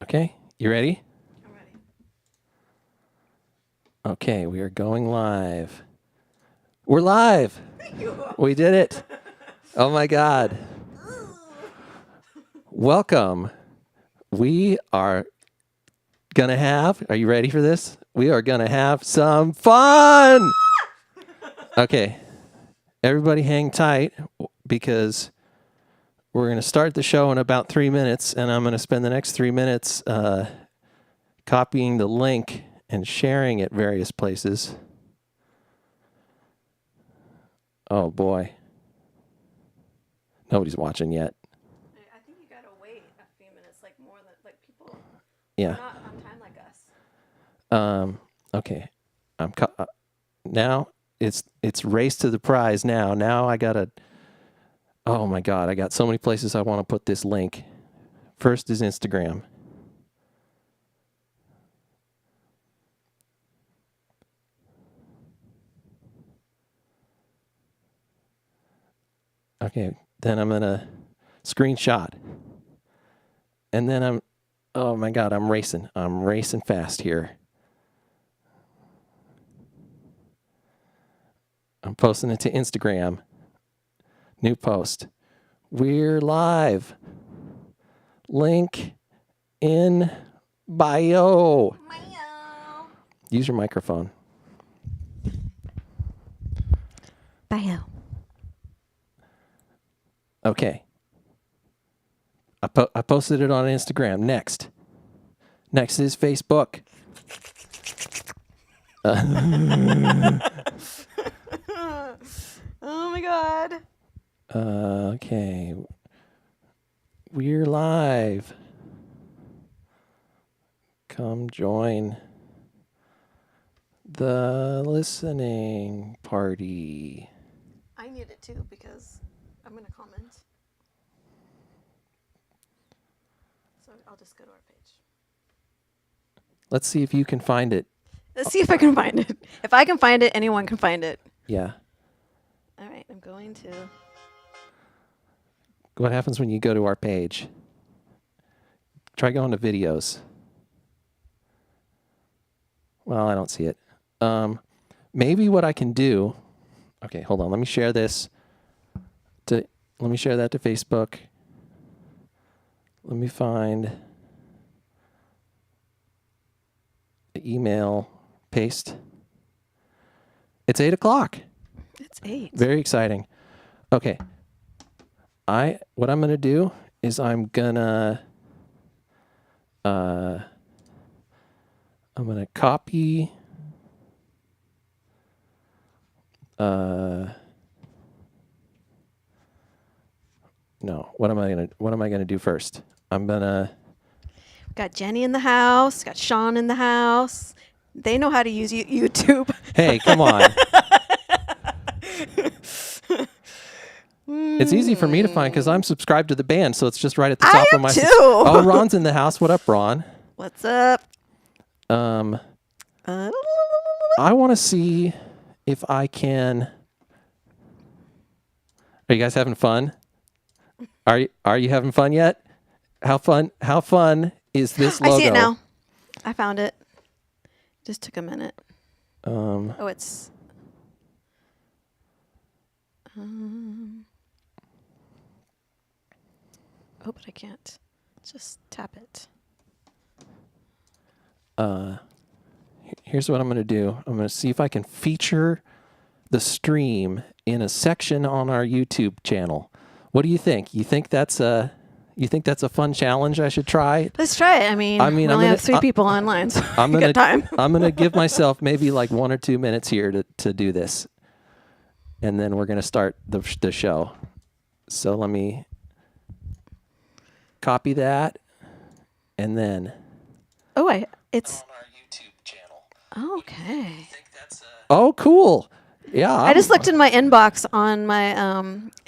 Okay, you ready? I'm ready. Okay, we are going live. We're live. We did it. Oh my God. Welcome. We are going to are you ready for this? We are going to have some fun. Okay, everybody hang tight because we're going to start the show in about 3 minutes, and I'm going to spend the next 3 minutes copying the link and sharing it various places. Oh boy. Nobody's watching yet. I think you gotta wait a few minutes, like more than like people. Yeah. Are not on time like us. Okay. Now it's race to the prize now. Now I gotta. Oh my God! I got so many places I want to put this link. First is Instagram. Okay. Then I'm gonna screenshot. And then oh my God! I'm racing. I'm racing fast here. I'm posting it to Instagram. New post. We're live. Link in bio. Use your microphone. Bio. Okay. I posted it on Instagram. Next is Facebook. Oh my God. Okay. We're live. Come join the listening party. I need it too because I'm gonna comment. So I'll just go to our page. Let's see if you can find it. Let's see if I can find it. If I can find it, anyone can find it. Yeah. All right, I'm going to. What happens when you go to our page? Try going to videos. Well, I don't see it. Maybe what I can do. Okay, hold on. Let me share this. Let me share that to Facebook. Let me find the email. Paste. It's 8:00. It's 8. Very exciting. Okay. What I'm gonna do is I'm gonna copy no. What am I gonna do first? I'm gonna Got Jenny in the house. Got Sean in the house. They know how to use YouTube. Hey, come on. It's easy for me to find because I'm subscribed to the band, so it's just right at the top of my. Too. Oh, Ron's in the house. What up, Ron? What's up? I want to see if I can. Are you guys having fun? Are you having fun yet? How fun is this logo? I see it now. I found it. Just took a minute. Oh, it's. Oh, but I can't. Just tap it. Here's what I'm going to do. I'm going to see if I can feature the stream in a section on our YouTube channel. What do you think? You think that's a fun challenge I should try? Let's try it. I mean we only have 3 people online, so I'm we got time. I'm going to give myself maybe like 1 or 2 minutes here to do this. And then we're going to start the show. So let me copy that. And then It's on our YouTube channel. okay. Oh, cool. Yeah. I just looked in my inbox on my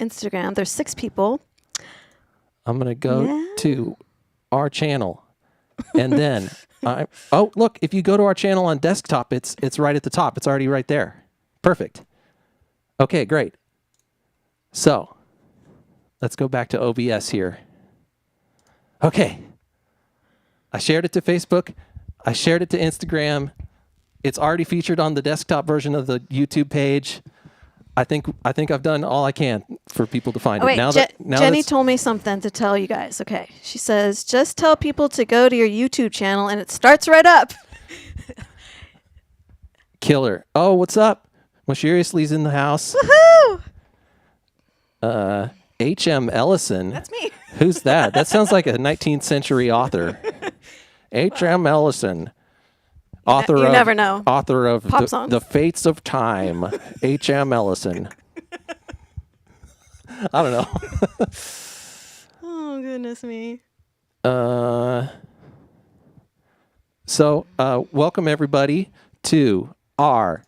Instagram. There's 6 people. I'm going to go to our channel. And then look, if you go to our channel on desktop, it's right at the top. It's already right there. Perfect. Okay, great. So, let's go back to OBS here. Okay. I shared it to Facebook. I shared it to Instagram. It's already featured on the desktop version of the YouTube page. I think I've done all I can for people to find Oh, it. wait, Now Jenny told me something to tell you guys. Okay. She says, just tell people to go to your YouTube channel and it starts right up. Killer. Oh, what's up? Mysteriously's in the house. Woohoo! H.M. Ellison. That's me. Who's that? That sounds like a 19th century author. H.M. Ellison. Author You of, never know. Author of Pop songs. The Fates of Time. H.M. Ellison. I don't know. Oh, goodness me. So, welcome everybody to our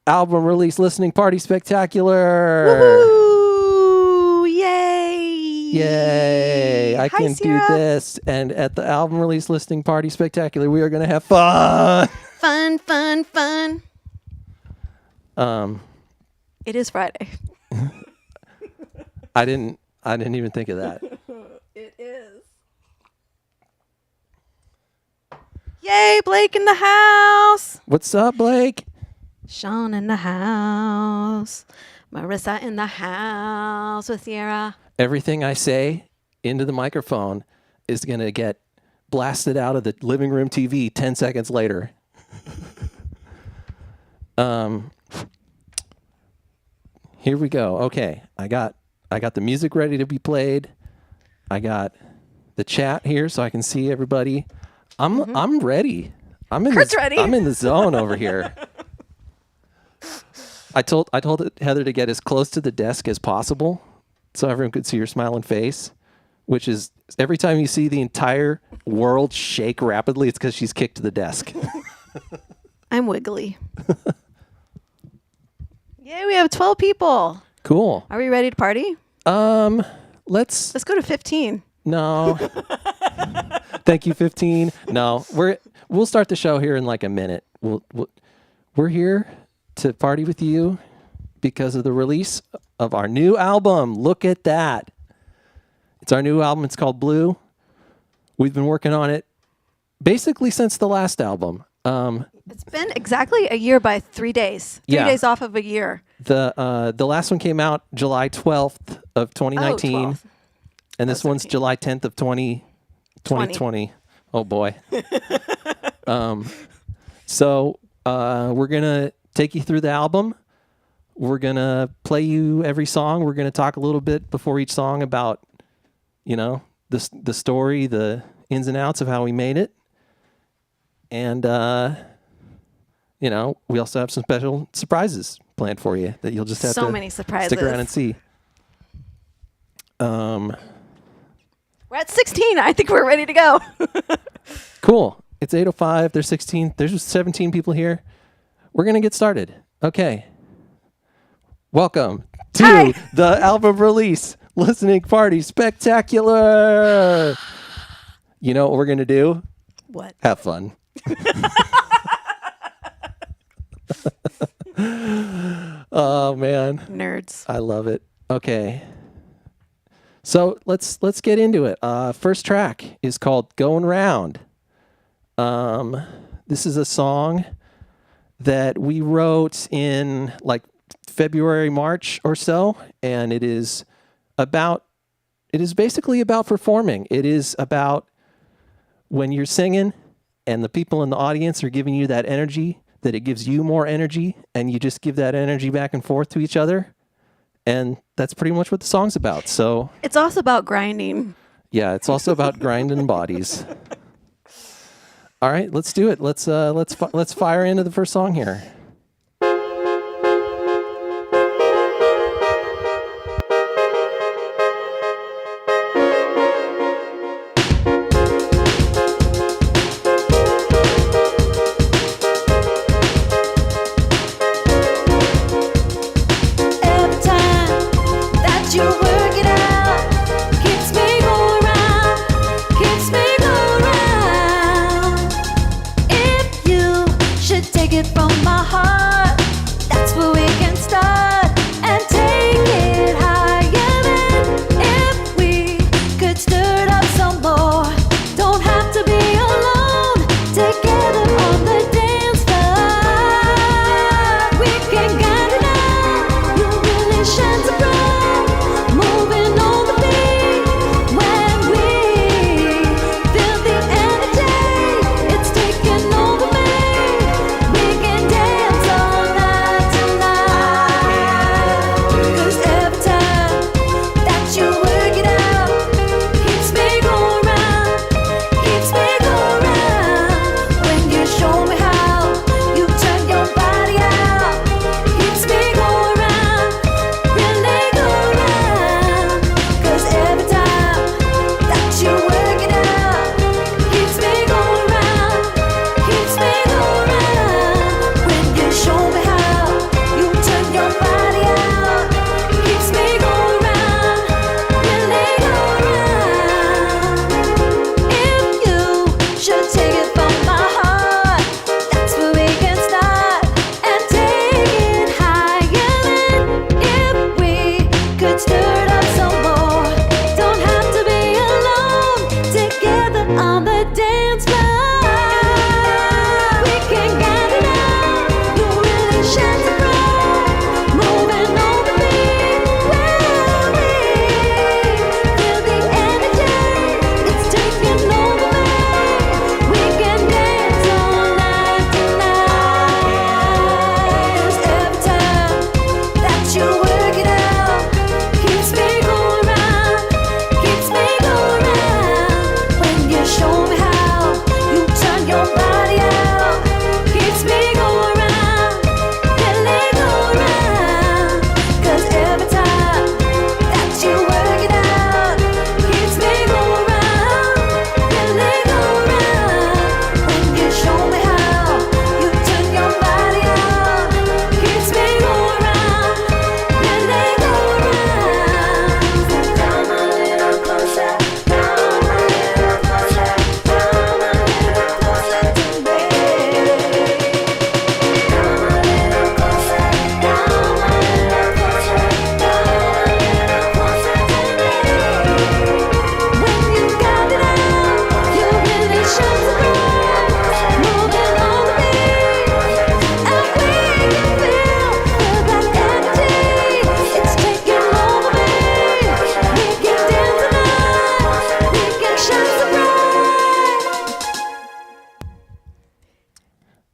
album release listening party spectacular. Woohoo! Yay! Yay! I Hi, can Sierra. do this. And at the album release listening party spectacular, we are going to have fun. Fun, fun, fun. Um, It is Friday. I didn't even think of that. It is. Yay, Blake in the house. What's up, Blake? Sean in the house. Marissa in the house with Sierra. Everything I say into the microphone is going to get blasted out of the living room TV 10 seconds later. Here we go. Okay, I got the music ready to be played. I got the chat here so I can see everybody. I'm ready. Kurt's ready. I'm in the zone over here. I told Heather to get as close to the desk as possible so everyone could see your smiling face, which is every time you see the entire world shake rapidly, it's because she's kicked the desk. I'm wiggly. Yay, we have 12 people. Cool. Are we ready to party? Let's Let's go to 15. no. Thank you, 15. No, we'll start the show here in like a minute. We're here to party with you because of the release of our new album. Look at that. It's our new album. It's called Blue. We've been working on it basically since the last album. It's been exactly a year by 3 days. 3 Yeah. days off of a year. The last one came out July 12th of 2019. 12th. And this one's 13. July 10th of 2020. Oh boy. So we're going to take you through the album. We're going to play you every song. We're going to talk a little bit before each song about, the story, the ins and outs of how we made it. And, we also have some special surprises planned for you that you'll just have So to many surprises. stick around and see. We're at 16. I think we're ready to go. Cool. It's 8:05. There's 16. There's 17 people here. We're going to get started. Okay. Welcome to Hi. the album release listening party spectacular. You know what we're going to do? What? Have fun. Oh man, Nerds. I love it. Okay. So let's get into it. First track is called "Going Round." This is a song that we wrote in like February, March or so, and it is basically about performing. It is about when you're singing and the people in the audience are giving you that energy, that it gives you more energy, and you just give that energy back and forth to each other. And that's pretty much what the song's about. So It's also about grinding. yeah, it's also about grinding bodies. All right, let's do it. Let's fire into the first song here. Every time that you work it out, keeps me going round, keeps me going round. If you should take it from my heart.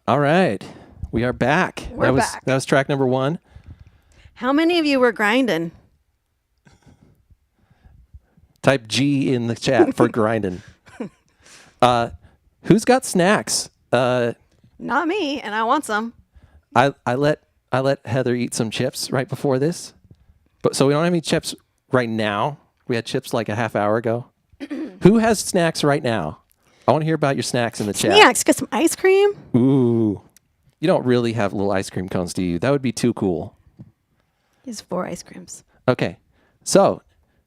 All right. We are back. We're back. That was track number 1. How many of you were grinding? Type G in the chat for grinding. Who's got snacks? Not me, and I want some. I let Heather eat some chips right before this, but so we don't have any chips right now. We had chips like a half hour ago. Who has snacks right now? I want to hear about your snacks in the chat. Snacks, get some ice cream. Ooh, you don't really have little ice cream cones, do you? That would be too cool. Here's 4 ice creams. Okay, so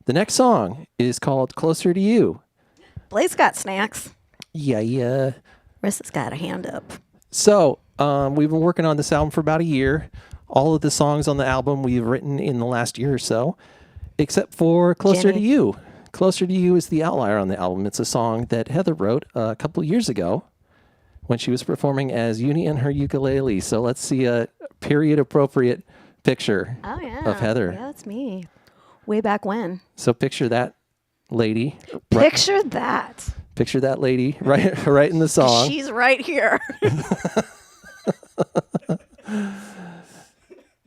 the next song is called "Closer to You." Blaze got snacks. Yeah. Rissa's got a hand up. So we've been working on this album for about a year. All of the songs on the album we've written in the last year or so, except for "Closer to Jenny. You." "Closer to You" is the outlier on the album. It's a song that Heather wrote a couple of years ago when she was performing as Uni and her ukulele. So let's see a period-appropriate picture Oh, yeah. of Heather. Yeah, that's me. Way back when. So picture that lady. Picture that. Picture that lady right in the song. She's right here.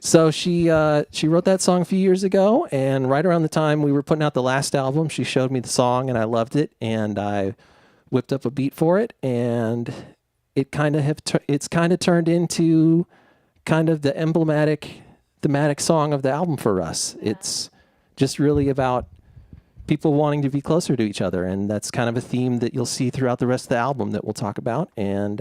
So she wrote that song a few years ago, and right around the time we were putting out the last album, she showed me the song, and I loved it, and I whipped up a beat for it, and it's kind of turned into kind of the emblematic, thematic song of the album for us. Yeah. It's just really about people wanting to be closer to each other, and that's kind of a theme that you'll see throughout the rest of the album that we'll talk about. And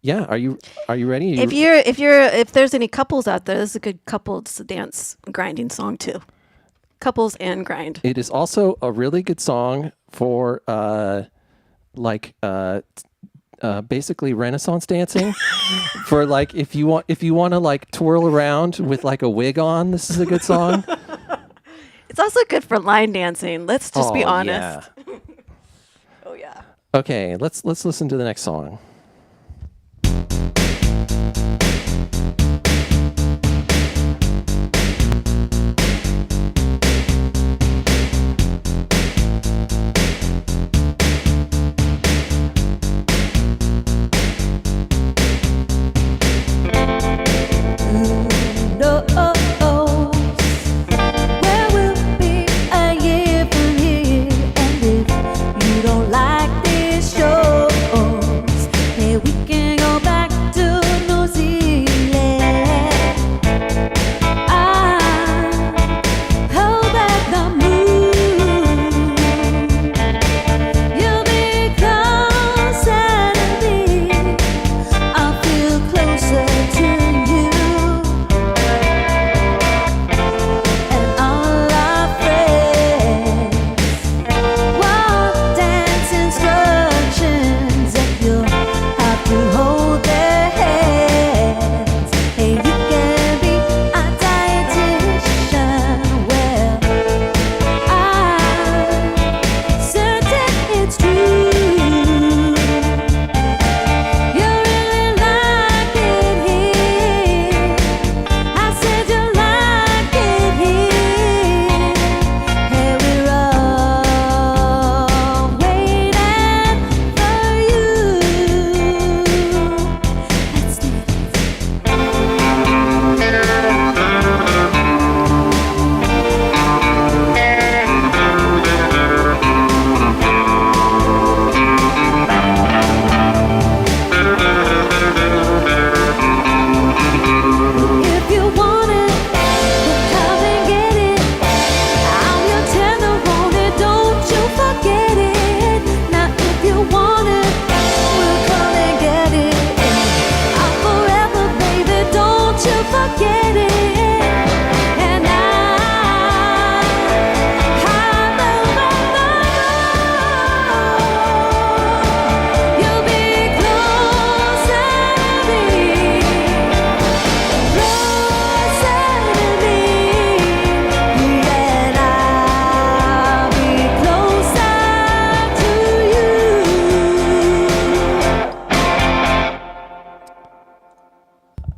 yeah, are you ready? If there's any couples out there, this is a good couples dance grinding song too. Couples and grind. It is also a really good song for basically Renaissance dancing. For like if you want to like twirl around with like a wig on, this is a good song. It's also good for line dancing. Let's just be honest. Yeah. Oh yeah. Okay, let's listen to the next song.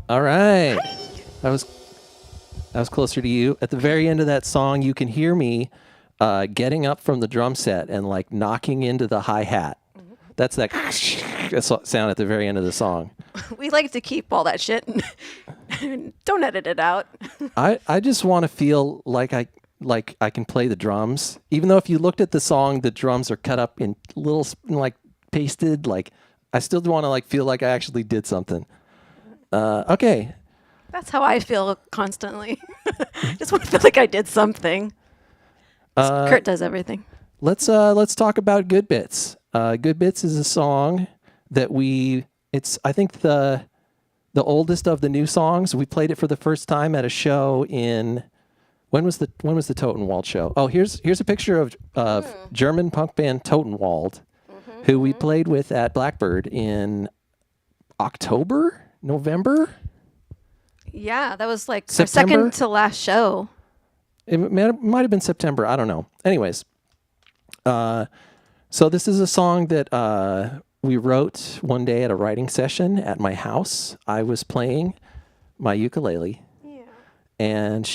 All right. That was Closer to You. At the very end of that song, you can hear me getting up from the drum set and like knocking into the hi-hat. That's that sound at the very end of the song. We like to keep all that shit and don't edit it out. I just want to feel like I can play the drums, even though if you looked at the song, the drums are cut up in little like pasted. Like I still want to like feel like I actually did something. Okay, That's how I feel constantly. Just want to feel like I did something. Kurt does everything. let's talk about Good Bits. Good Bits is a song that it's I think the oldest of the new songs. We played it for the first time at a show in when was the Totenwald show? Oh, here's a picture of German punk band Totenwald, who we played with at Blackbird in November. Yeah, that was like our September? second to last show. It might have been September. I don't know. Anyways, so this is a song that we wrote one day at a writing session at my house. I was playing my ukulele, and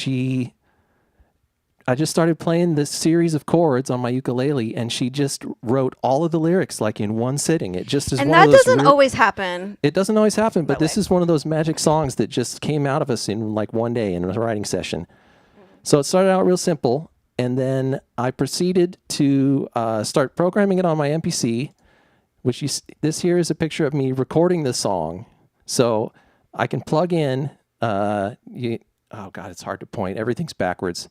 I just started playing this series of chords on my ukulele, and she just wrote all of the lyrics like in one sitting. It just is And one that of those doesn't always happen. It doesn't always happen, but That this way. is one of those magic songs that just came out of us in like one day in a writing session. So it started out real simple, and then I proceeded to start programming it on my MPC, which this here is a picture of me recording the song. So I can plug in, oh God, it's hard to point. Everything's backwards.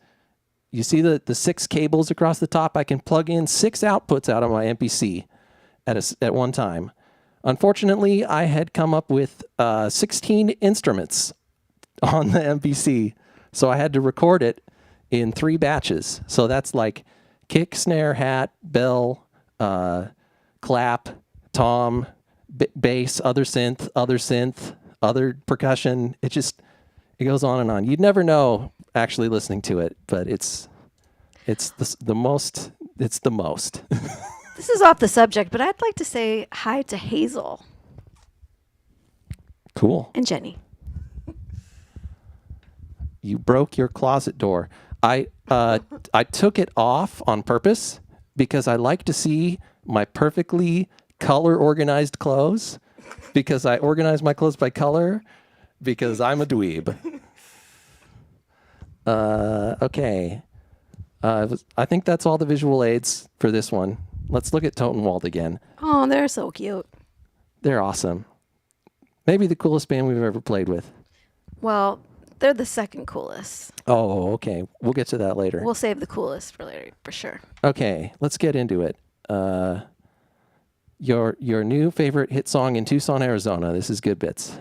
You see the 6 cables across the top? I can plug in 6 outputs out of my MPC at one time. Unfortunately, I had come up with 16 instruments on the MPC, so I had to record it in 3 batches. So that's like kick, snare, hat, bell, clap, tom, bass, other synth, other percussion. It goes on and on. You'd never know actually listening to it, but it's the most. This is off the subject, but I'd like to say hi to Hazel Cool. and Jenny. You broke your closet door. I took it off on purpose because I like to see my perfectly color organized clothes, because I organize my clothes by color because I'm a dweeb. Okay. I think that's all the visual aids for this one. Let's look at Totenwald again. Oh, they're so cute. They're awesome. Maybe the coolest band we've ever played with. Well, they're the second coolest. Oh, okay. We'll get to that later. We'll save the coolest for later, for sure. Okay, let's get into it. Your new favorite hit song in Tucson, Arizona. This is Good Bits.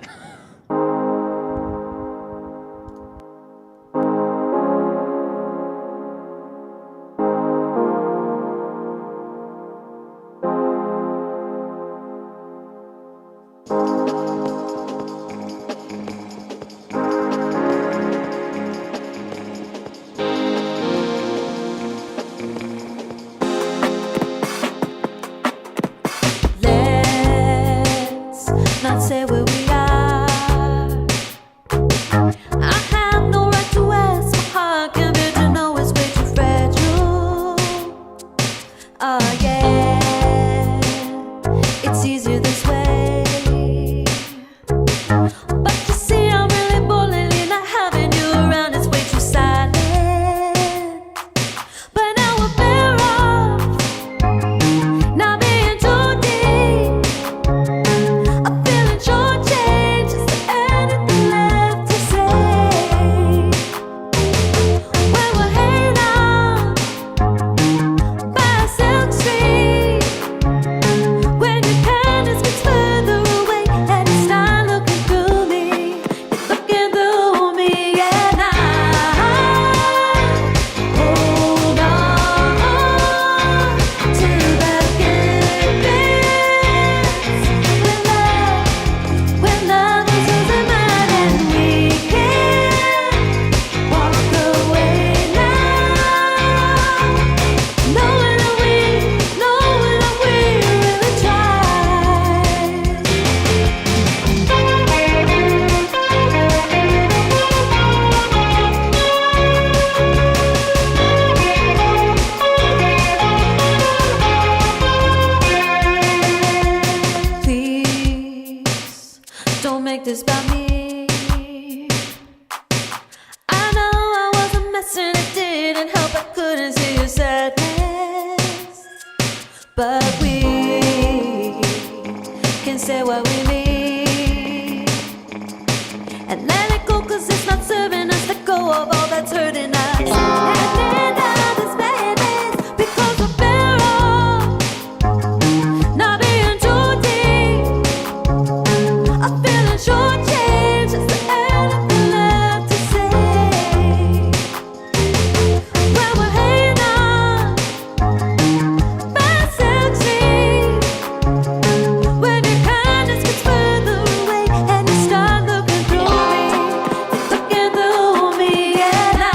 Let's not say where we are. I have no right to ask. My heart can be to know it's way too fragile. Oh yeah, it's easier this way. But you see, I'm really boldly not having you around. It's way too silent. But now we're better off not being too deep. I'm feeling shortchanged. Is there anything left to say? When we're hanging out by Silk Street, when you can't this about me. I know I was a mess and it didn't help. I couldn't see your sadness, but we can say what we mean and let it go, 'cause it's not serving us. Let go of all that's hurting us. And then this madness, because we're better not being too deep. I'm feeling shortchanged. Is there anything left to say? When we're hanging on by sexy, when your kindness gets further away and you start looking through me, you're looking through me, and I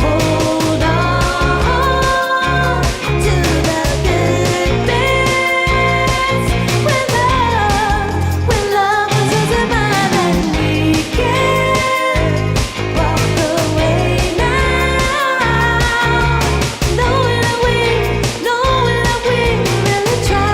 hold on to the good bits. When love was losing my mind, we can walk away now, knowing that we really tried.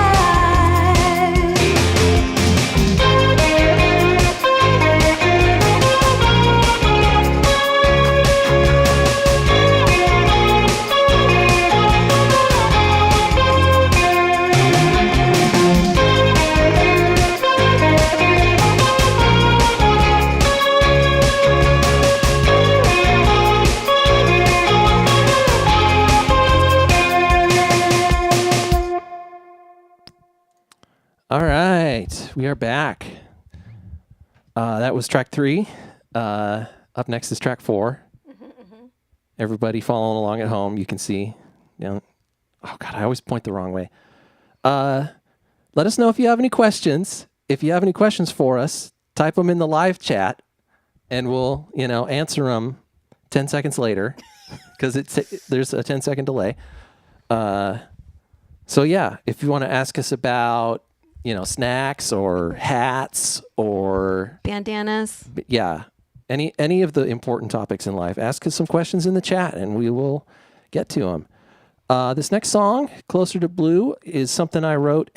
All right, we are back. That was track 3. Up next is track 4. Everybody following along at home, you can see. Oh God, I always point the wrong way. Let us know if you have any questions. If you have any questions for us, type them in the live chat, and we'll answer them 10 seconds later, because there's a 10-second delay. So yeah, if you want to ask us about snacks or hats or Bandanas. any of the important topics in life, ask us some questions in the chat and we will get to them. This next song, Closer to Blue, is something I wrote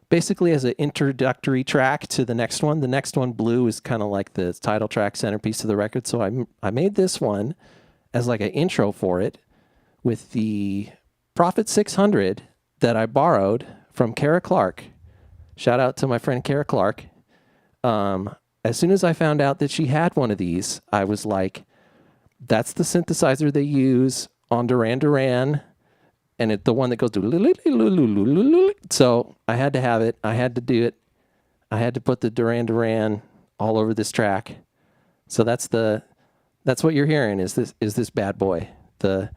basically as an introductory track to the next one. The next one, Blue, is kind of like the title track, centerpiece of the record. So I made this one as like an intro for it with the Prophet 600 that I borrowed from Kara Clark. Shout out to my friend Kara Clark. As soon as I found out that she had one of these, I was like, that's the synthesizer they use on Duran Duran, and the one that goes to. So I had to have it. I had to do it. I had to put the Duran Duran all over this track. So that's what you're hearing is this bad boy. The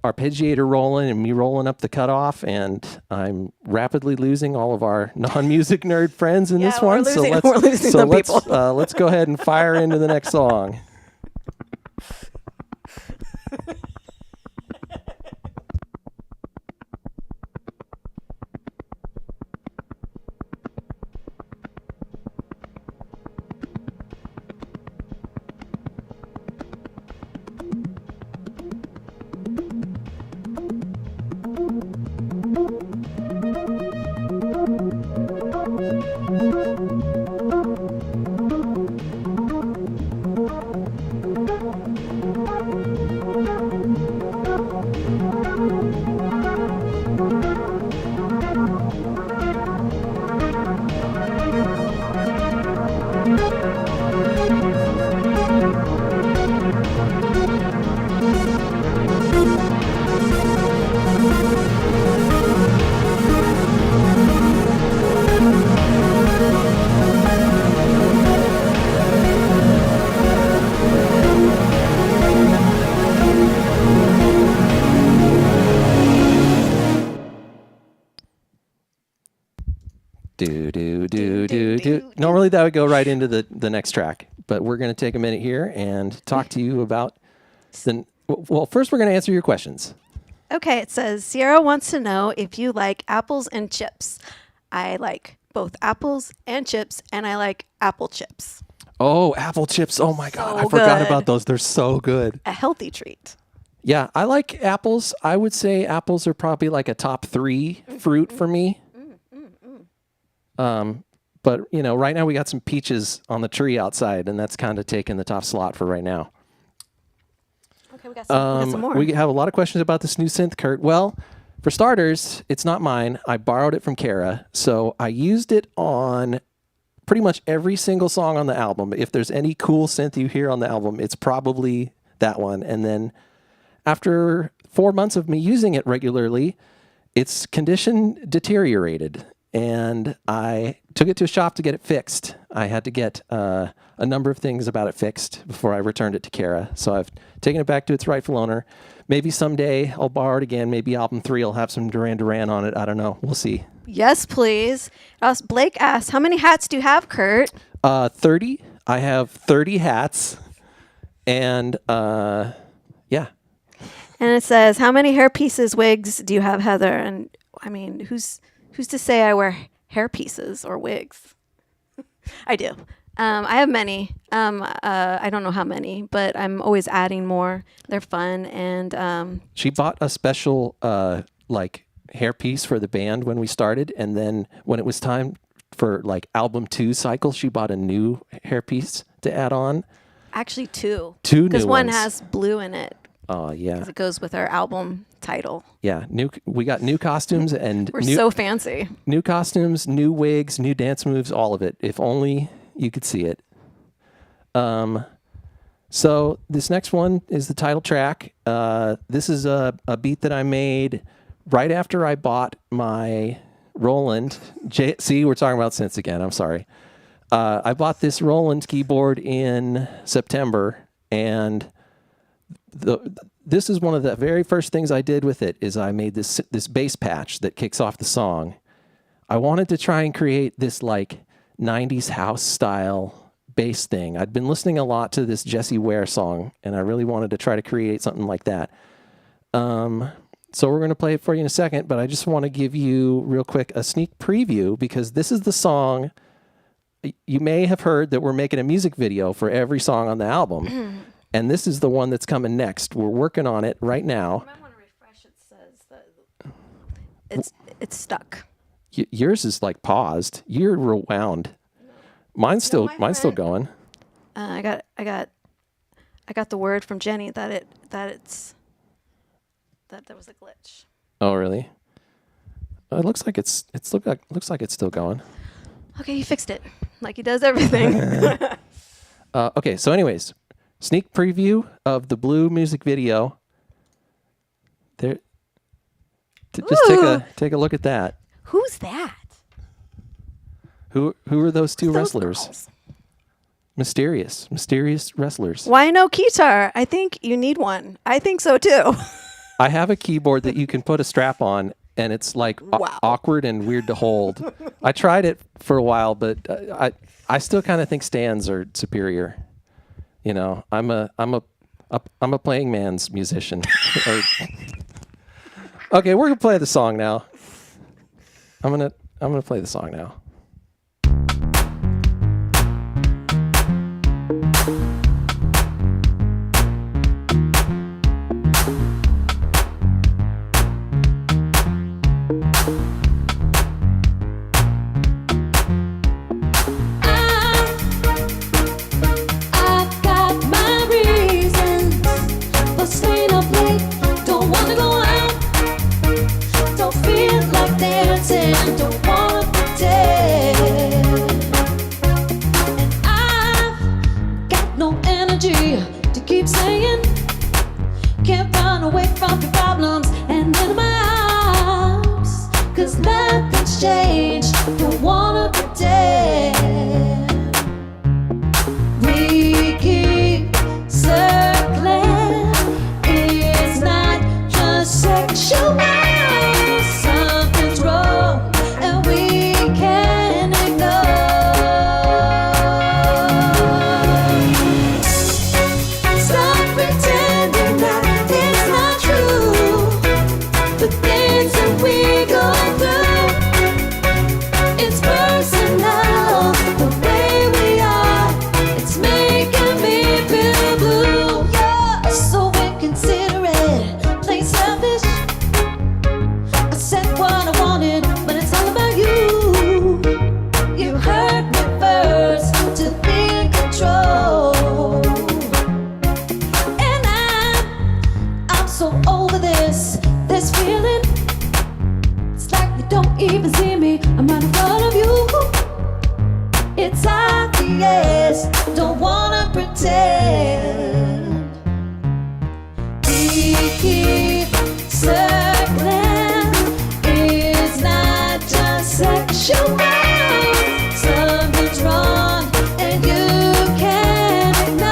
arpeggiator rolling and me rolling up the cutoff, and I'm rapidly losing all of our non-music nerd friends in this one. We're losing some people. Let's go ahead and fire into the next song. Normally that would go right into the next track, but we're going to take a minute here and talk to you about well, first we're going to answer your questions. Okay, it says Sierra wants to know if you like apples and chips. I like both apples and chips, and I like apple chips. Oh, apple chips. Oh my God, I So forgot good. about those. They're so good. A healthy treat. Yeah, I like apples. I would say apples are probably like a top 3 fruit for me. But right now we got some peaches on the tree outside, and that's kind of taking the top slot for right now. Okay, we got some more. We have a lot of questions about this new synth, Kurt. Well, for starters, it's not mine. I borrowed it from Kara, so I used it on pretty much every single song on the album. If there's any cool synth you hear on the album, it's probably that one. And then after 4 months of me using it regularly, its condition deteriorated, and I took it to a shop to get it fixed. I had to get a number of things about it fixed before I returned it to Kara. So I've taken it back to its rightful owner. Maybe someday I'll borrow it again. Maybe album 3 will have some Duran Duran on it. I don't know. We'll see. Yes, please. Blake asked, how many hats do you have, Kurt? 30. I have 30 hats. And yeah. And it says, how many hair pieces, wigs do you have, Heather? And I mean, who's to say I wear hair pieces or wigs? I do. I have many. I don't know how many, but I'm always adding more. They're fun. And she bought a special like hair piece for the band when we started, and then when it was time for like album 2 cycle, she bought a new hair piece to add on. actually two. Two new ones. Because one has blue in it. Oh, yeah. Because it goes with our album title. Yeah, we got new costumes and We're so fancy. New costumes, new wigs, new dance moves, all of it. If only you could see it. So this next one is the title track. This is a beat that I made right after I bought my Roland. See, we're talking about synths again. I'm sorry. I bought this Roland keyboard in September, and this is one of the very first things I did with it. Is I made this bass patch that kicks off the song. I wanted to try and create this like 90s house style bass thing. I'd been listening a lot to this Jessie Ware song, and I really wanted to try to create something like that. So we're going to play it for you in a second, but I just want to give you real quick a sneak preview, because this is the song. You may have heard that we're making a music video for every song on the album. And this is the one that's coming next. We're working on it right now. You might want to refresh. It says that it's stuck. Yours is like paused. You're rewound. Mine's still going. I got the word from Jenny that there was a glitch. Oh, really? It looks like it's still going. Okay, he fixed it, like he does everything. Okay, so anyways, sneak preview of the Blue music video. There. Just take a look at that. Who's that? Who are those two Who's those wrestlers? girls? Mysterious wrestlers. Why no keytar? I think you need one. I think so too. I have a keyboard that you can put a strap on, and it's like Wow. awkward and weird to hold. I tried it for a while, but I still kind of think stands are superior. You know, I'm a playing man's musician. Okay, we're gonna play the song now. I'm gonna play the song now. I've got my reasons for staying up late. Don't wanna go out. Don't feel like dancing. Don't wanna pretend. even see me. I'm right in front of you. It's obvious, don't wanna pretend. We keep circling, it's not just sexual. Something's wrong and you can't ignore.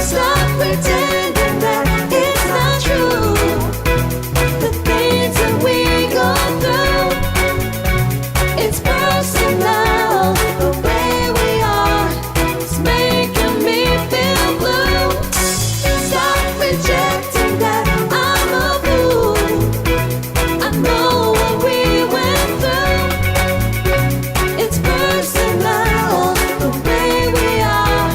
Stop pretending that it's not true. The things that we go through, it's personal. The way we are, it's making me feel blue. Stop rejecting that I'm a fool. I know what we went through. It's personal. The way we are,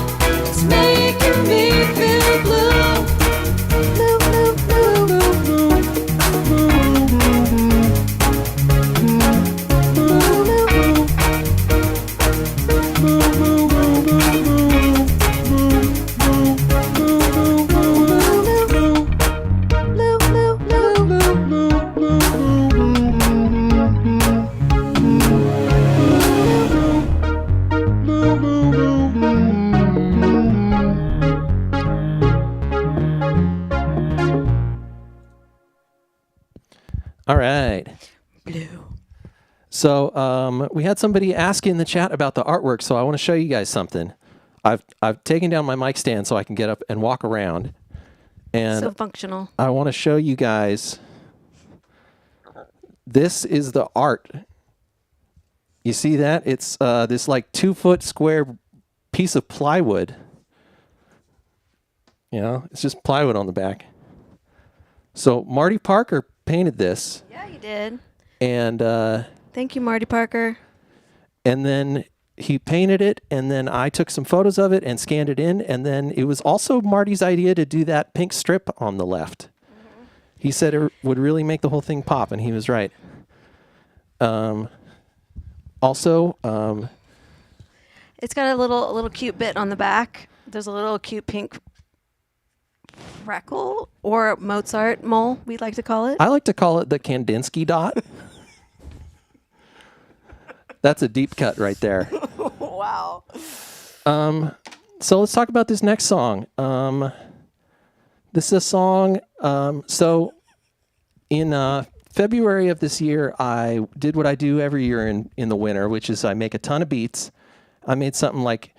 it's making me feel blue. Blue, blue, blue, blue, All right. So we had somebody ask in the chat about the artwork, so I want to show you guys something. I've taken down my mic stand so I can get up and walk around, and So functional. I want to show you guys. This is the art. You see that? It's this like 2-foot square piece of plywood. You know, it's just plywood on the back. So Marty Parker painted this, Yeah, you did. and Thank you, Marty Parker. then he painted it, and then I took some photos of it and scanned it in, and then it was also Marty's idea to do that pink strip on the left. He said it would really make the whole thing pop, and he was right. Also, It's got a little cute bit on the back. There's a little cute pink freckle or Mozart mole, we'd like to call it. I like to call it the Kandinsky dot. That's a deep cut right there. Wow. So let's talk about this next song. This is a song. So in February of this year, I did what I do every year in the winter, which is I make a ton of beats. I made something like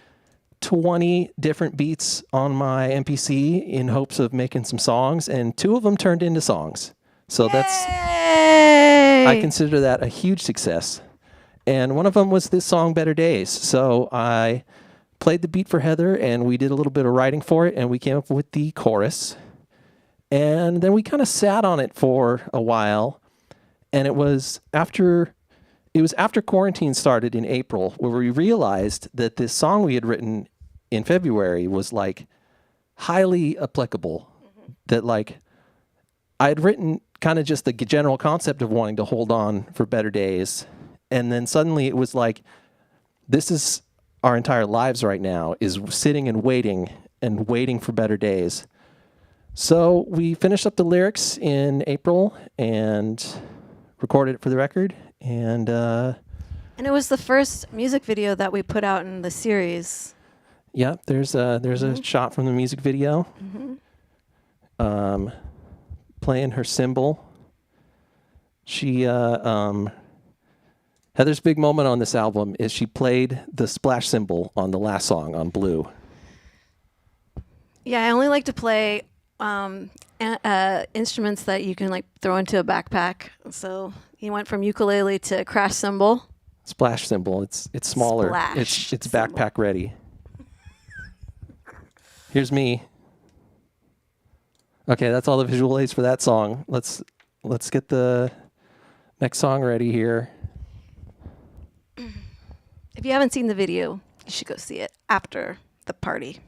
20 different beats on my MPC in hopes of making some songs, and 2 of them turned into songs. So that's, Yay! I consider that a huge success. And one of them was this song, Better Days. So I played the beat for Heather, and we did a little bit of writing for it, and we came up with the chorus. And then we kind of sat on it for a while, and it was after quarantine started in April, where we realized that this song we had written in February was like highly applicable. That like I had written kind of just the general concept of wanting to hold on for better days, and then suddenly it was like, this is our entire lives right now, is sitting and waiting for better days. So we finished up the lyrics in April and recorded it for the record, and it was the first music video that we put out in the series. yeah, there's a shot from the music video. Playing her cymbal. She Heather's big moment on this album is she played the splash cymbal on the last song on Blue. Yeah, I only like to play instruments that you can like throw into a backpack. So he went from ukulele to crash cymbal. Splash cymbal. It's smaller. Splash It's cymbal. backpack ready. Here's me. Okay, that's all the visual aids for that song. Let's get the next song ready here. If you haven't seen the video, you should go see it after the party.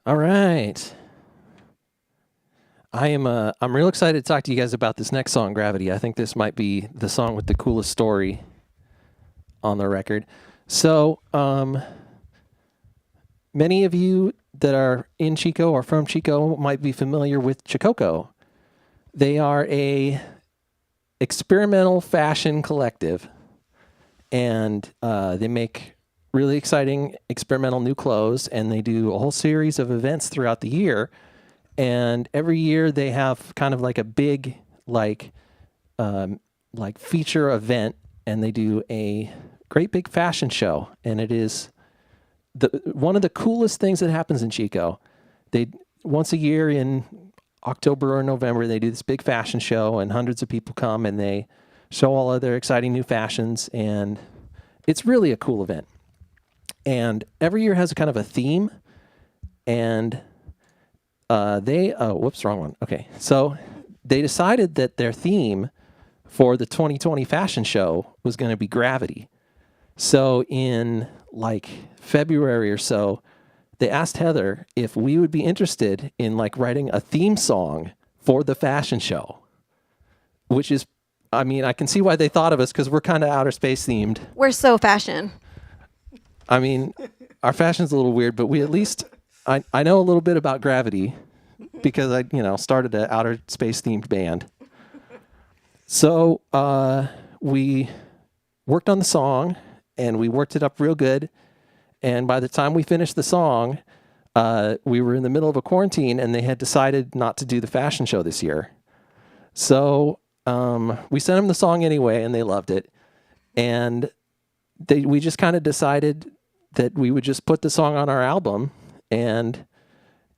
All right. I'm real excited to talk to you guys about this next song, Gravity. I think this might be the song with the coolest story on the record. So, many of you that are in Chico or from Chico might be familiar with Chikoko. They are a experimental fashion collective, and they make really exciting experimental new clothes, and they do a whole series of events throughout the year. And every year they have kind of like a big like feature event, and they do a great big fashion show, and it is one of the coolest things that happens in Chico. They once a year in October or November, they do this big fashion show, and hundreds of people come and they show all of their exciting new fashions, and it's really a cool event. And every year has a kind of a theme, and wrong one. Okay. So they decided that their theme for the 2020 fashion show was going to be gravity. So in like February or so, they asked Heather if we would be interested in like writing a theme song for the fashion show, which is, I mean, I can see why they thought of us because we're kind of outer space themed. We're so fashion. I mean, our fashion's a little weird, but we at least, I know a little bit about gravity because I, started an outer space themed band. So we worked on the song and we worked it up real good. And by the time we finished the song, we were in the middle of a quarantine and they had decided not to do the fashion show this year. So we sent them the song anyway and they loved it. And we just kind of decided that we would just put the song on our album. And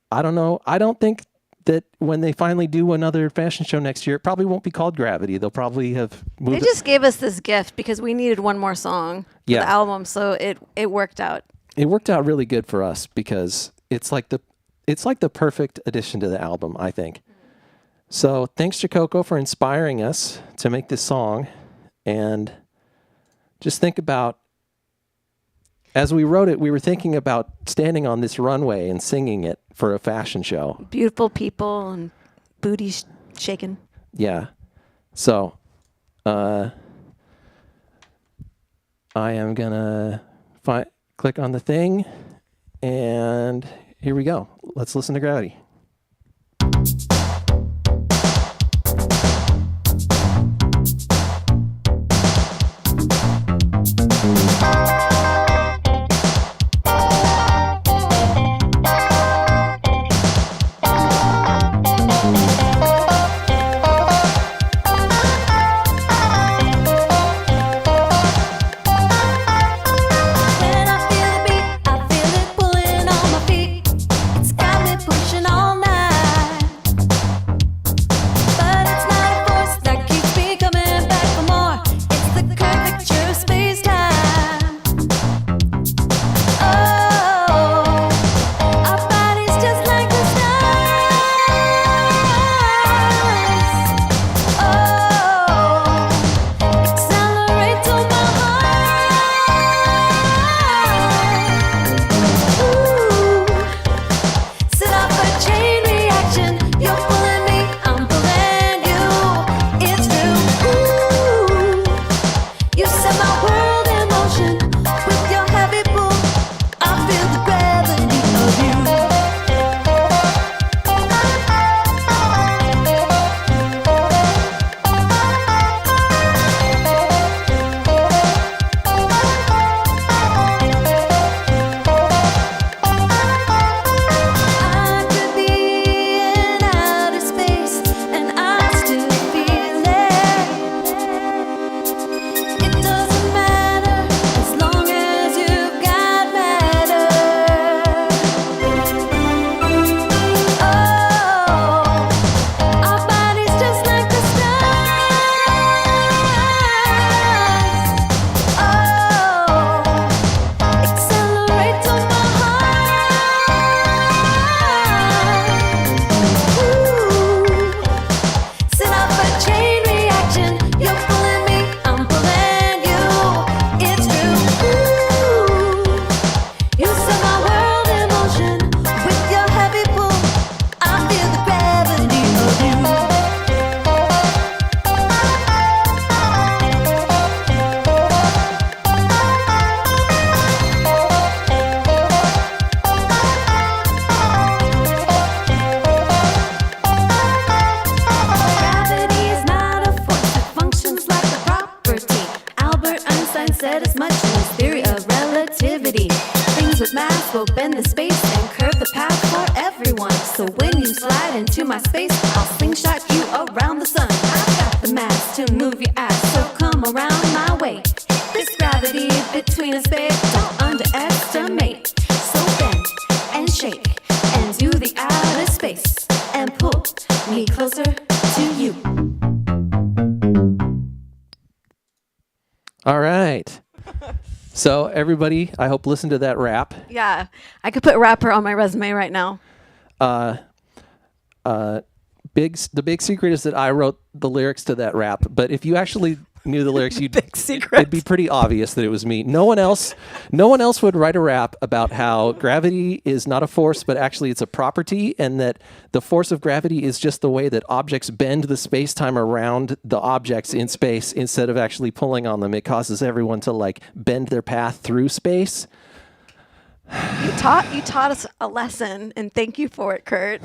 I don't know. I don't think that when they finally do another fashion show next year, it probably won't be called Gravity. They'll probably have moved They just gave us this gift because we needed one more song for Yeah. the album, so it worked out. It worked out really good for us because it's like the perfect addition to the album, I think. So thanks Chikoko for inspiring us to make this song. And just think about, as we wrote it, we were thinking about standing on this runway and singing it for a fashion show. Beautiful people and booty shaking. Yeah. So I am going to click on the thing, and here we go. Let's listen to Gravity. When I feel the beat, I feel it pulling on my feet. It's got me pushing on. said as much in his theory of relativity. Things with mass will bend the space and curve the path for everyone. So when you slide into my space, I'll slingshot you around the sun. I've got the mass to move your ass, so come around my way. This gravity between us, babe, don't underestimate. So bend and shake and do the outer space and pull me closer to you. All right. So everybody, I hope listen to that rap. Yeah, I could put rapper on my resume right now. The big secret is that I wrote the lyrics to that rap. But if you actually knew the lyrics, it'd be pretty obvious that it was me. No one else would write a rap about how gravity is not a force, but actually it's a property, and that the force of gravity is just the way that objects bend the space-time around the objects in space instead of actually pulling on them. It causes everyone to like bend their path through space. You taught us a lesson, and thank you for it, Kurt.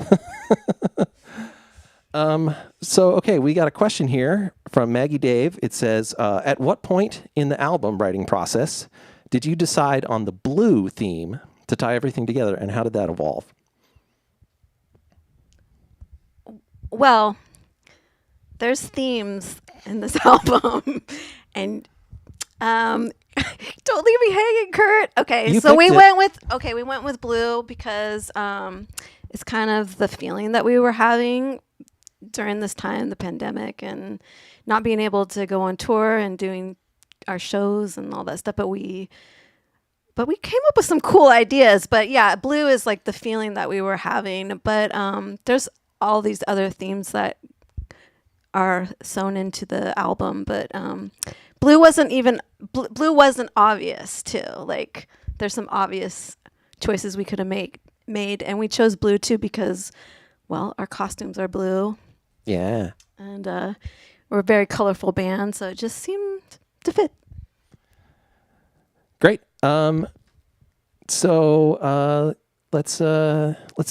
So, okay, we got a question here from Maggie Dave. It says, at what point in the album writing process did you decide on the blue theme to tie everything together, and how did that evolve? Well, there's themes in this album, and don't leave me hanging, Kurt. Okay, You so we picked it. went with blue because it's kind of the feeling that we were having during this time, the pandemic, and not being able to go on tour and doing our shows and all that stuff. But we came up with some cool ideas. But yeah, blue is like the feeling that we were having. But there's all these other themes that are sewn into the album. But blue wasn't obvious too. Like there's some obvious choices we could have made, and we chose blue too because, well, our costumes are blue. Yeah. And we're a very colorful band, so it just seemed to fit. Great. So let's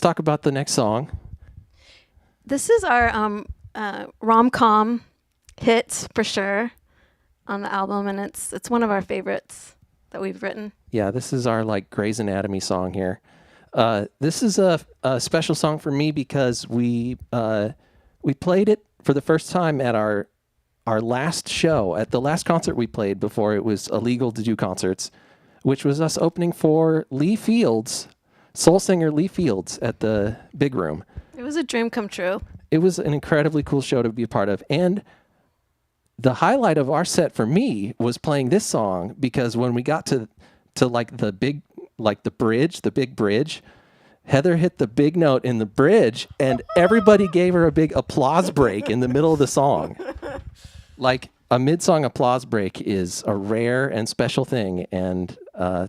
talk about the next song. This is our rom-com hit for sure on the album, and it's one of our favorites that we've written. Yeah, this is our like Grey's Anatomy song here. This is a special song for me because we played it for the first time at our last show, at the last concert we played before it was illegal to do concerts, which was us opening for Lee Fields, soul singer Lee Fields at the Big Room. It was a dream come true. It was an incredibly cool show to be a part of. And the highlight of our set for me was playing this song, because when we got to like the big bridge, Heather hit the big note in the bridge, and everybody gave her a big applause break in the middle of the song. Like a mid-song applause break is a rare and special thing. And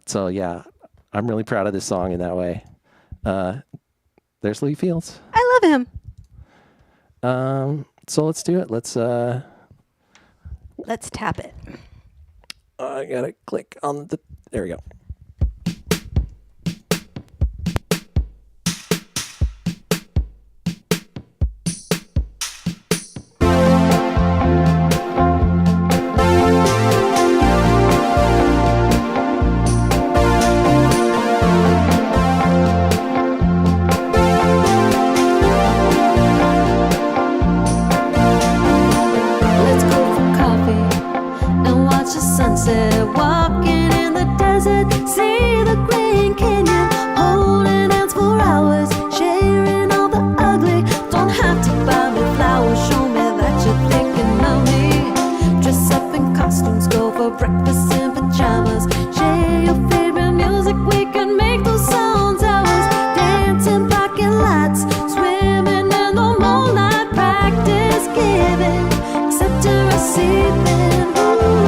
so, yeah, I'm really proud of this song in that way. There's Lee Fields. I love him. So let's do it. Let's tap it. I gotta click on there we go. Let's go for coffee and watch the sunset. Walking in the desert, see the Grand Canyon. Holding hands for hours, sharing all the ugly. Don't have to buy me flowers, show me that you're thinking of me. Dress up in costumes, go for breakfast in pajamas. Share your favorite music, we can make those sounds ours. Dancing parking lots, swimming in the moonlight. Practice giving, except to receiving. Ooh.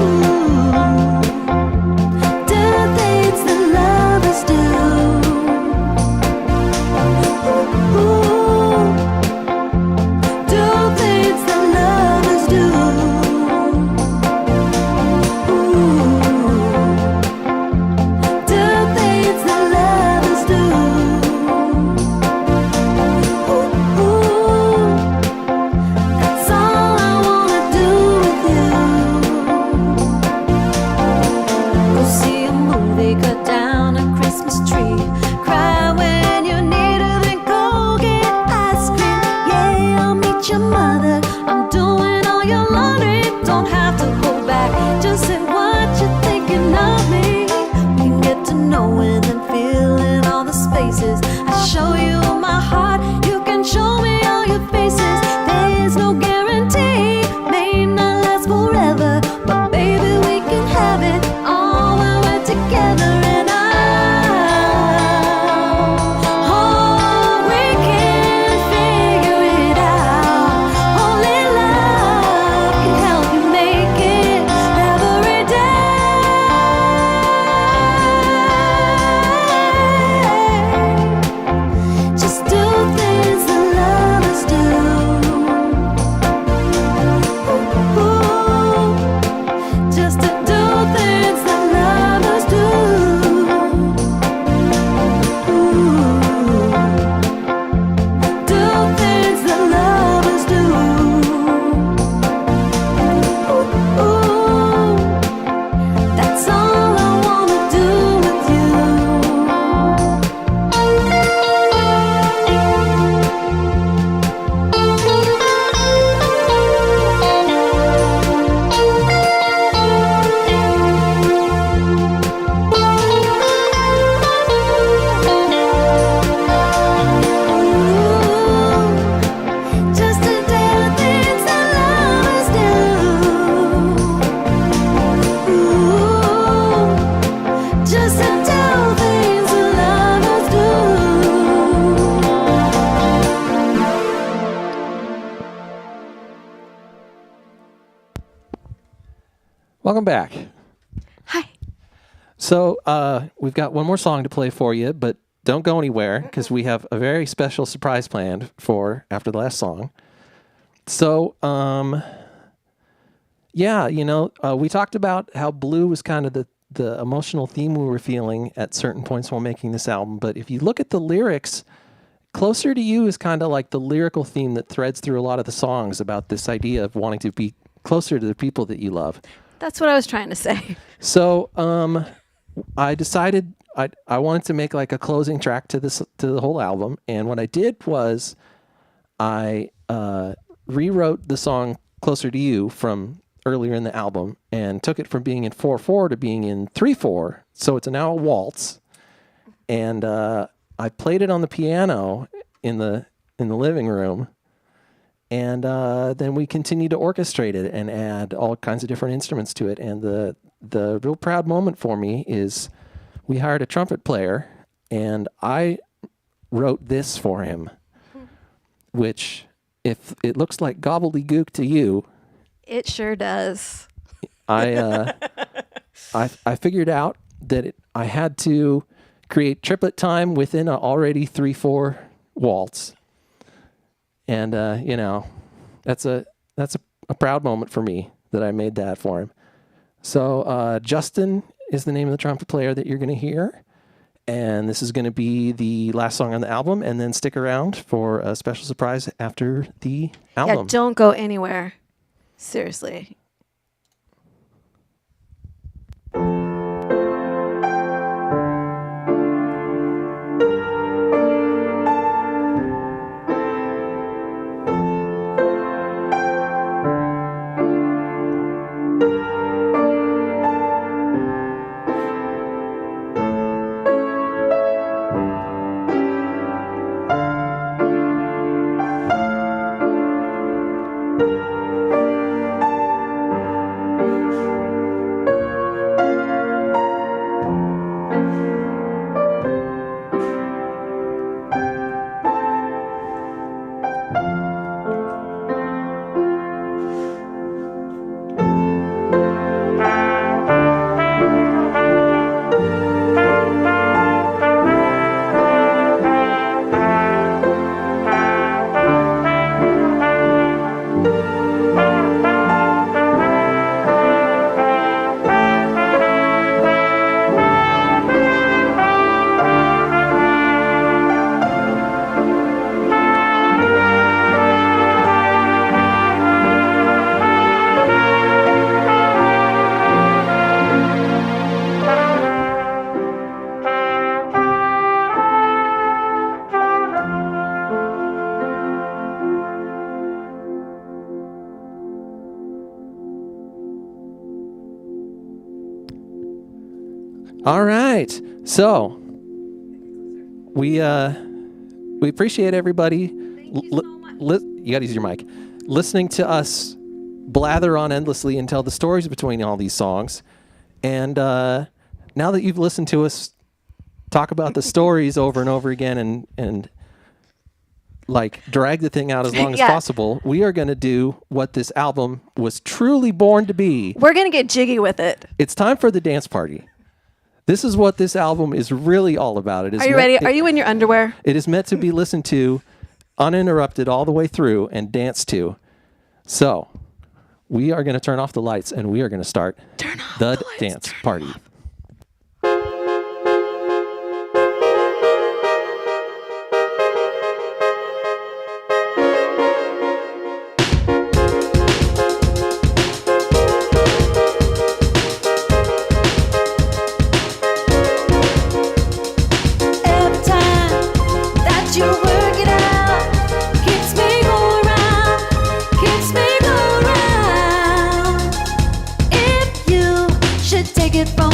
have to hold back. Just say what you're thinking of me. We can get to knowing and feeling all the spaces. I show you my heart, you can show me all your faces. There's no guarantee, may not last forever, but baby we can have it all when we're together. And oh, we can figure it out. Only love can help you make it every day. Just do things that lovers do. Ooh, just to do things that lovers do. Ooh, do things that lovers do. Ooh, that's all I wanna do with you. Just to do things that lovers do. Just to do things that lovers do. Welcome back. Hi. So we've got one more song to play for you, but don't go anywhere because we have a very special surprise planned for after the last song. So, yeah, we talked about how blue was kind of the emotional theme we were feeling at certain points while making this album. But if you look at the lyrics, Closer to You is kind of like the lyrical theme that threads through a lot of the songs about this idea of wanting to be closer to the people that you love. That's what I was trying to say. So I decided I wanted to make like a closing track to the whole album, and what I did was I rewrote the song "Closer to You" from earlier in the album and took it from being in 4/4 to being in 3/4. So it's now a waltz, and I played it on the piano in the living room. And then we continued to orchestrate it and add all kinds of different instruments to it. And the real proud moment for me is we hired a trumpet player, and I wrote this for him, which, if it looks like gobbledygook to you, It sure does. I figured out that I had to create triplet time within an already 3/4 waltz. And, that's a proud moment for me that I made that for him. So Justin is the name of the trumpet player that you're going to hear. And this is going to be the last song on the album. And then stick around for a special surprise after the album. Yeah, don't go anywhere. Seriously. All right. So we appreciate everybody. Thank you so much. You got to use your mic. Listening to us blather on endlessly and tell the stories between all these songs. And now that you've listened to us talk about the stories over and over again and like drag the thing out as long as Yeah. possible, we are going to do what this album was truly born to be. We're going to get jiggy with it. It's time for the dance party. This is what this album is really all about. It is Are you ready? Are you in your underwear? It is meant to be listened to uninterrupted all the way through and danced to. So we are going to turn off the lights and we are going to start the dance party. Every time that you work it out, keeps me going round, keeps me going round. If you should take it from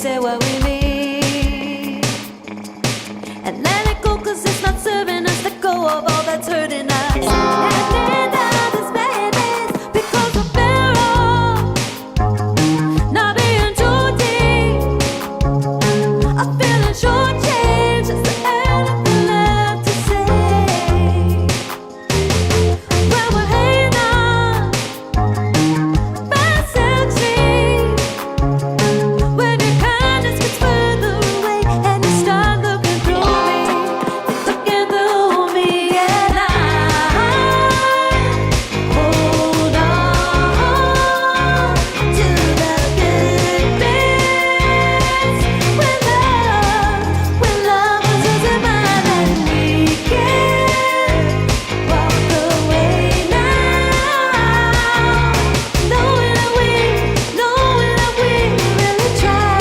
say what we mean and let it go, 'cause it's not serving us. Let go of all that's hurting us. And end of this madness, because we're better not being too deep. I'm feeling shortchanged, just anything left to say. Well, we're hanging on by a century. When your kindness gets further away and you start looking through me, you're looking through me, and I hold on to the good bits. When love was losing mine, and we can walk away now, knowing that we really tried.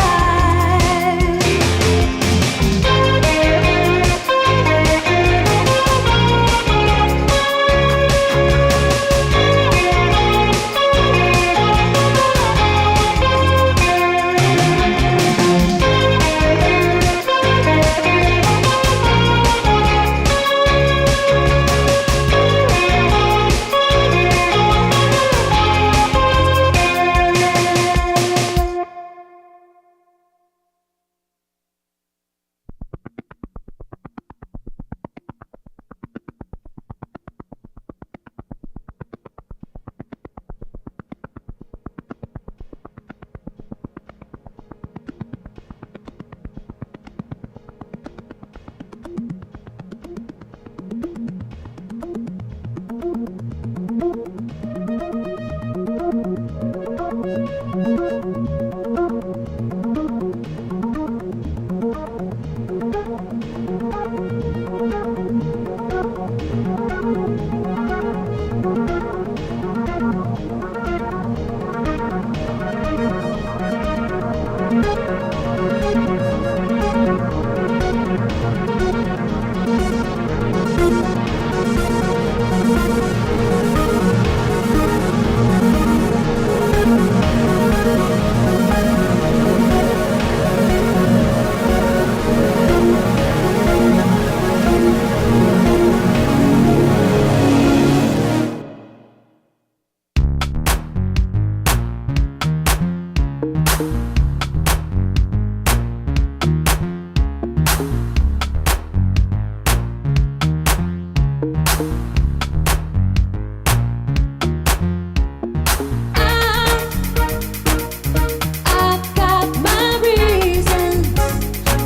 I've got my reasons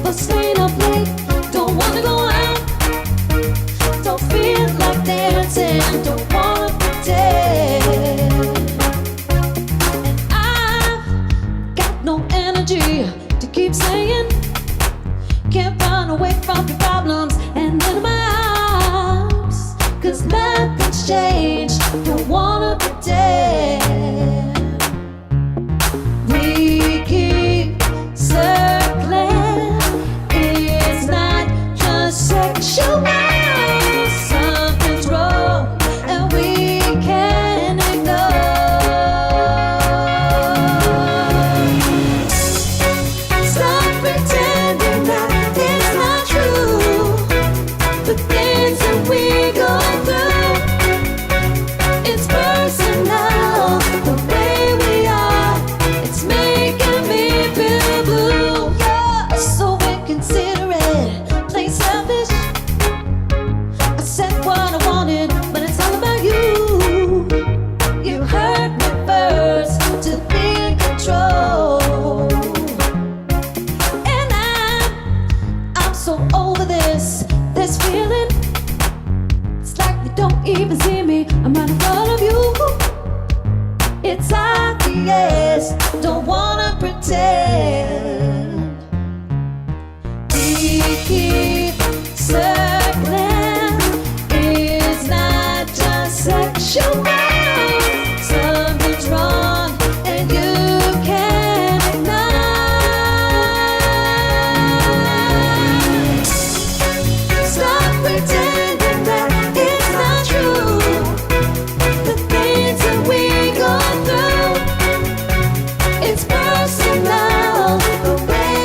for staying up late. Don't wanna go out, don't feel like dancing, don't wanna pretend. And I've got no energy to keep saying, can't run away from your problems and into my arms, 'cause nothing's changed, don't wanna pretend. We keep circling, it's not just sexual. Something's wrong and we can't ignore. Stop pretending that it's not true. The things that we go through, it's personal. The way we are, it's making me feel blue. You're so inconsiderate, plain selfish. I said what I wanted, but it's all about you. You hurt me first to be in control. And I'm so over this feeling. It's like you don't even see me, I'm right in front of you. It's obvious, don't wanna pretend. We keep circling, it's not just sexual. Something's wrong and you can't ignore. Stop pretending that it's not true. The things that we go through, it's personal. The way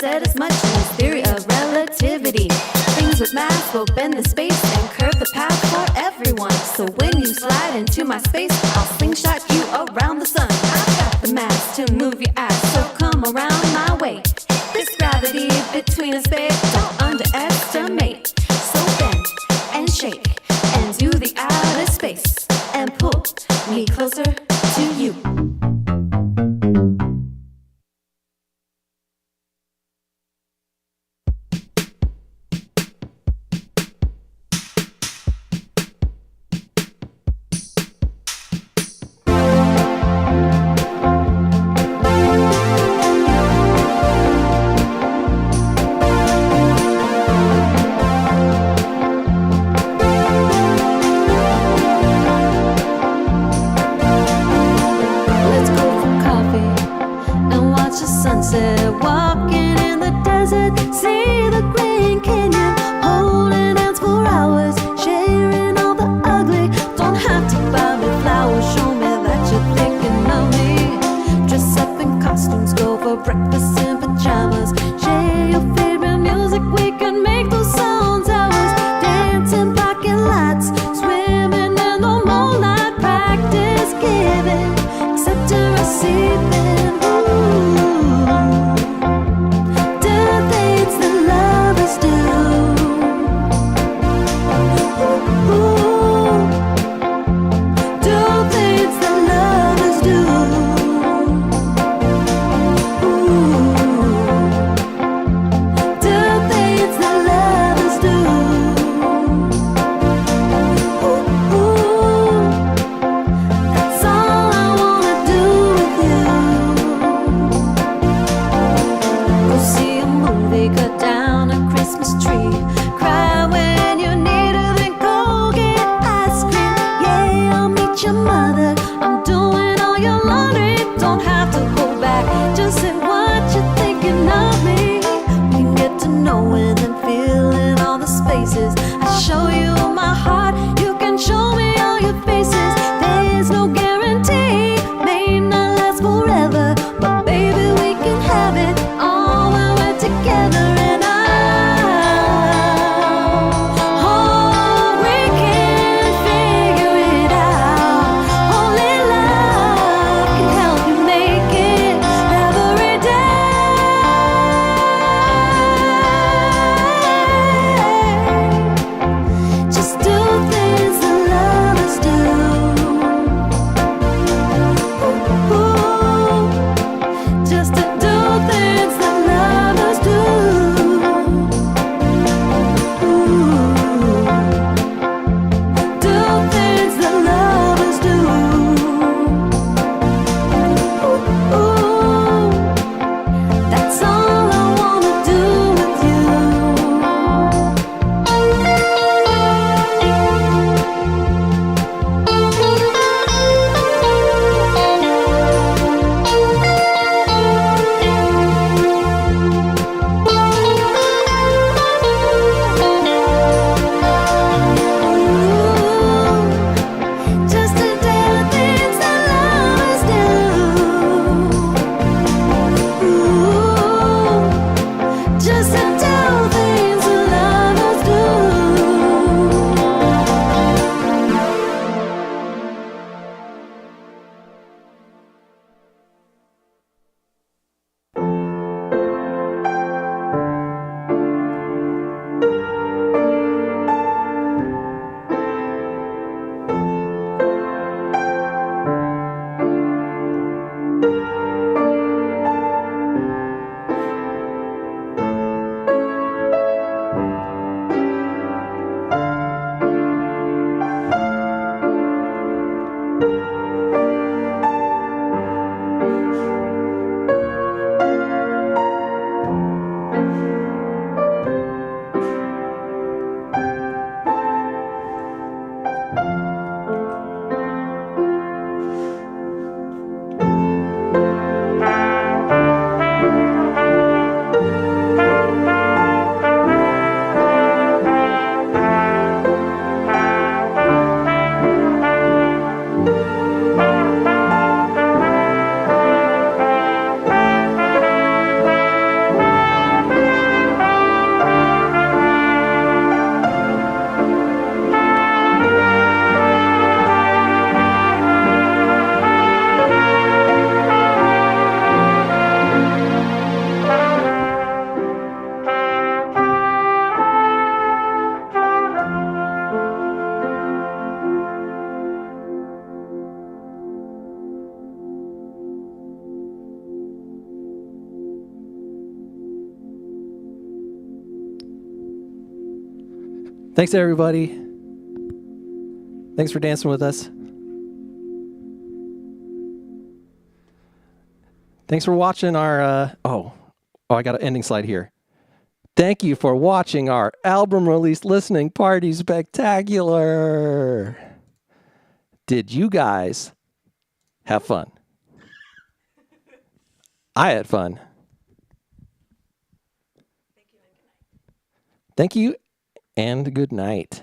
said as much in his theory of relativity. Things with mass will bend the space and curve the path for everyone. So when you slide into my space, I'll slingshot you around the sun. I've got the mass to move your ass, so come around my way. This gravity between us, babe, don't underestimate. So bend and shake and do the outer space and pull me closer to you. Let's go for coffee and watch the sunset. Walking in the desert, see the Grand Canyon. Holding hands for hours, sharing all the ugly. Don't have to buy me flowers, show me that you're thinking of me. Dress up in costumes, go for breakfast in pajamas. Share your favorite music, we can make those sounds ours. Dance in parking lots, swimming in the moonlight. Practice giving, accepting, receiving. Ooh, do things that lovers do. Ooh, do things that lovers do. Ooh. Thanks, everybody. Thanks for dancing with us. Thanks for watching our, I got an ending slide here. Thank you for watching our album release listening party spectacular. Did you guys have fun? I had fun. Thank you and good night.